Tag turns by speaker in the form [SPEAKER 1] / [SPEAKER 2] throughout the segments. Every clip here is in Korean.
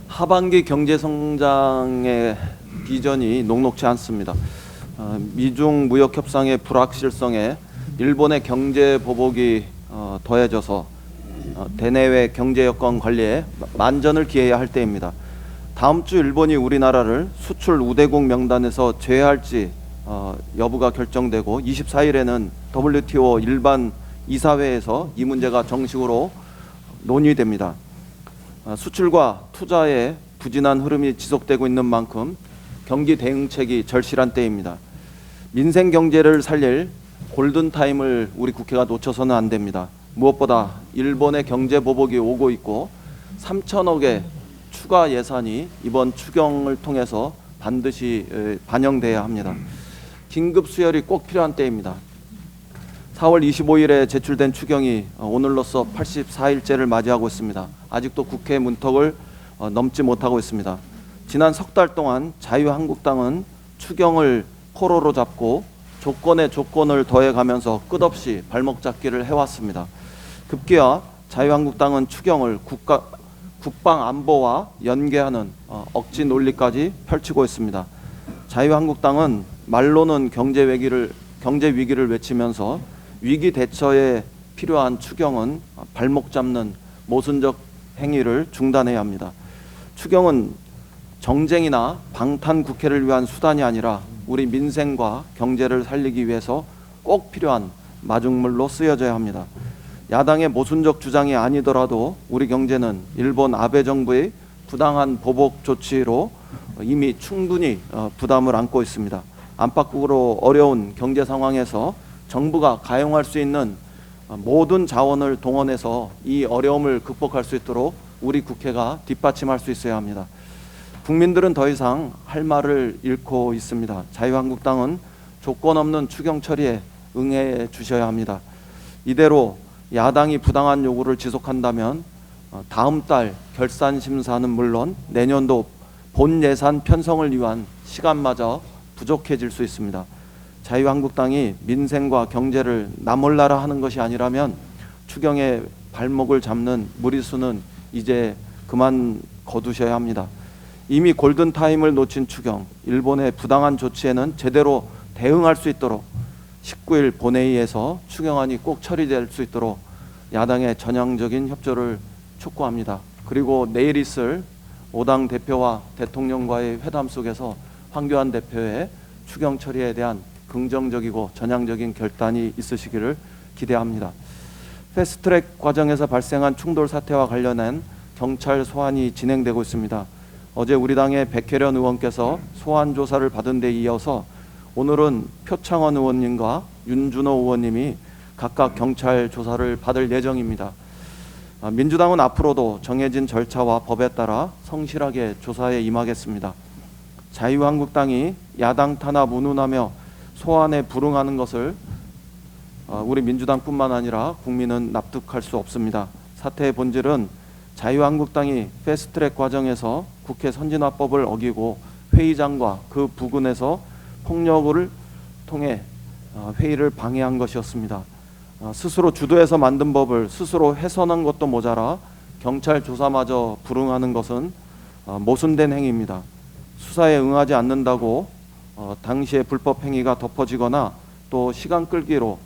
[SPEAKER 1] 하반기 경제 성장의 비전이 녹록지 않습니다. 미중 무역 협상의 불확실성에 일본의 경제 보복이 더해져서 대내외 경제 여건 관리에 만전을 기해야 할 때입니다. 다음 주 일본이 우리나라를 수출 우대국 명단에서 제외할지 여부가 결정되고 24일에는 WTO 일반 이사회에서 이 문제가 정식으로 논의됩니다. 수출과 투자의 부진한 흐름이 지속되고 있는 만큼 경기 대응책이 절실한 때입니다. 민생 경제를 살릴 골든타임을 우리 국회가 놓쳐서는 안 됩니다. 무엇보다 일본의 경제 보복이 오고 있고 3천억의 추가 예산이 이번 추경을 통해서 반드시 반영돼야 합니다. 긴급 수혈이 꼭 필요한 때입니다. 4월 25일에 제출된 추경이 오늘로써 84일째를 맞이하고 있습니다. 아직도 국회 문턱을 넘지 못하고 있습니다. 지난 석 달 동안 자유한국당은 추경을 코로로 잡고 조건에 조건을 더해가면서 끝없이 발목 잡기를 해왔습니다. 급기야 자유한국당은 추경을 국방 안보와 연계하는 억지 논리까지 펼치고 있습니다. 자유한국당은 말로는 경제 위기를 외치면서 위기 대처에 필요한 추경은 발목 잡는 모순적 행위를 중단해야 합니다. 추경은 정쟁이나 방탄 국회를 위한 수단이 아니라 우리 민생과 경제를 살리기 위해서 꼭 필요한 마중물로 쓰여져야 합니다. 야당의 모순적 주장이 아니더라도 우리 경제는 일본 아베 정부의 부당한 보복 조치로 이미 충분히 부담을 안고 있습니다. 안팎으로 어려운 경제 상황에서 정부가 가용할 수 있는 모든 자원을 동원해서 이 어려움을 극복할 수 있도록 우리 국회가 뒷받침할 수 있어야 합니다. 국민들은 더 이상 할 말을 잃고 있습니다. 자유한국당은 조건 없는 추경 처리에 응해 주셔야 합니다. 이대로 야당이 부당한 요구를 지속한다면 다음 달 결산 심사는 물론 내년도 본 예산 편성을 위한 시간마저 부족해질 수 있습니다. 자유한국당이 민생과 경제를 나몰라라 하는 것이 아니라면 추경의 발목을 잡는 무리수는 이제 그만 거두셔야 합니다. 이미 골든타임을 놓친 추경, 일본의 부당한 조치에는 제대로 대응할 수 있도록 19일 본회의에서 추경안이 꼭 처리될 수 있도록 야당의 전향적인 협조를 촉구합니다. 그리고 내일 있을 5당 대표와 대통령과의 회담 속에서 황교안 대표의 추경 처리에 대한 긍정적이고 전향적인 결단이 있으시기를 기대합니다. 패스트트랙 과정에서 발생한 충돌 사태와 관련한 경찰 소환이 진행되고 있습니다. 어제 우리 당의 백혜련 의원께서 소환 조사를 받은 데 이어서 오늘은 표창원 의원님과 윤준호 의원님이 각각 경찰 조사를 받을 예정입니다. 민주당은 앞으로도 정해진 절차와 법에 따라 성실하게 조사에 임하겠습니다. 자유한국당이 야당 탄압 운운하며 소환에 불응하는 것을 우리 민주당뿐만 아니라 국민은 납득할 수 없습니다. 사태의 본질은 자유한국당이 패스트트랙 과정에서 국회 선진화법을 어기고 회의장과 그 부근에서 폭력을 통해 회의를 방해한 것이었습니다. 스스로 주도해서 만든 법을 스스로 훼손한 것도 모자라 경찰 조사마저 불응하는 것은 모순된 행위입니다. 수사에 응하지 않는다고 당시의 불법 행위가 덮어지거나 또 시간 끌기로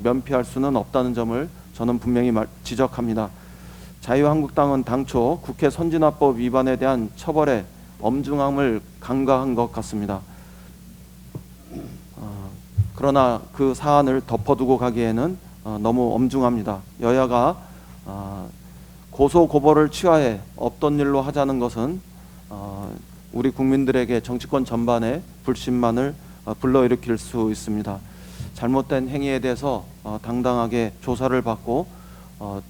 [SPEAKER 1] 면피할 수는 없다는 점을 저는 분명히 지적합니다. 자유한국당은 당초 국회 선진화법 위반에 대한 처벌의 엄중함을 간과한 것 같습니다. 그러나 그 사안을 덮어두고 가기에는 너무 엄중합니다. 여야가 고소 고발을 취하해 없던 일로 하자는 것은 우리 국민들에게 정치권 전반에 불신만을 불러일으킬 수 있습니다. 잘못된 행위에 대해서 당당하게 조사를 받고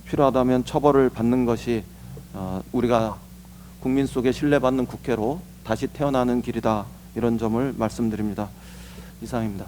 [SPEAKER 1] 필요하다면 처벌을 받는 것이 우리가 국민 속에 신뢰받는 국회로 다시 태어나는 길이다, 이런 점을 말씀드립니다. 이상입니다.